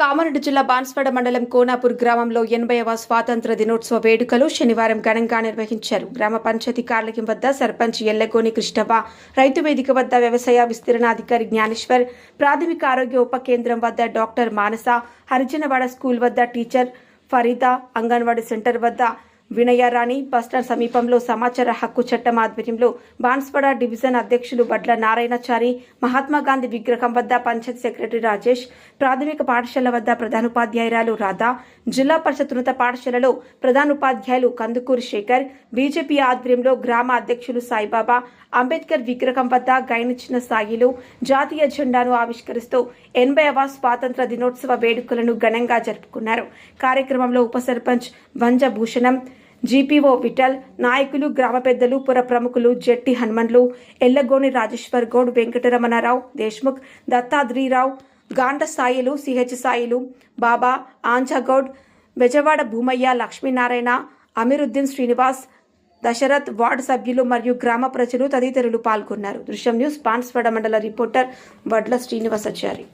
కామారెడ్డి జిల్లా బాన్స్వాడ మండలం కోనాపూర్ గ్రామంలో 80వ స్వాతంత్ర దినోత్సవ వేడుకలు శనివారం ఘనంగా నిర్వహించారు. గ్రామ పంచాయతీ కార్యాలయం వద్ద సర్పంచ్ ఎల్లగోని కృష్ణవ్వ, రైతు వేదిక వద్ద వ్యవసాయ విస్తీర్ణాధికారి జ్ఞానేశ్వర్, ప్రాథమిక ఆరోగ్య ఉప కేంద్రం వద్ద డాక్టర్ మానస, హరిజనవాడ స్కూల్ వద్ద టీచర్ ఫరీదా, అంగన్వాడీ సెంటర్ వద్ద వినయరాణి, బస్టాండ్ సమీపంలో సమాచార హక్కు చట్టం ఆధ్వర్యంలో బాన్స్వాడ డివిజన్ అధ్యక్షులు వడ్ల నారాయణచారి, మహాత్మాగాంధీ విగ్రహం వద్ద పంచాయతీ సెక్రటరీ రాజేష్, ప్రాథమిక పాఠశాల వద్ద ప్రధానోపాధ్యాయురాలు రాధా, జిల్లా పరిషత్ ఉన్నత పాఠశాలలో ప్రధానోపాధ్యాయులు కందుకూరి శేఖర్, బీజేపీ ఆధ్వర్యంలో గ్రామ అధ్యక్షులు సాయిబాబా, అంబేద్కర్ విగ్రహం వద్ద గైనిచ్చిన సాయిలు జాతీయ జెండాను ఆవిష్కరిస్తూ 80వ స్వాతంత్ర దినోత్సవ వేడుకలను ఘనంగా జరుపుకున్నారు. కార్యక్రమంలో ఉప సర్పంచ్ వంజభూషణం, జీపీఓ విఠల్, నాయకులు, గ్రామ పెద్దలు, పుర ప్రముఖులు జెట్టి హనుమన్లు, ఎల్లగోని రాజేశ్వర్ గౌడ్, వెంకటరమణారావు దేశ్ముఖ్, దత్తాద్రీరావు, గాండ సాయిలు, సిహెచ్ సాయిలు, బాబా, ఆంజాగౌడ్, బెజవాడ భూమయ్య, లక్ష్మీనారాయణ, అమీరుద్దీన్ శ్రీనివాస్, దశరథ్, వార్డు సభ్యులు మరియు గ్రామ ప్రజలు తదితరులు పాల్గొన్నారు. దృశ్యం న్యూస్ బాన్స్వాడ మండల రిపోర్టర్ వడ్ల శ్రీనివాసాచారి.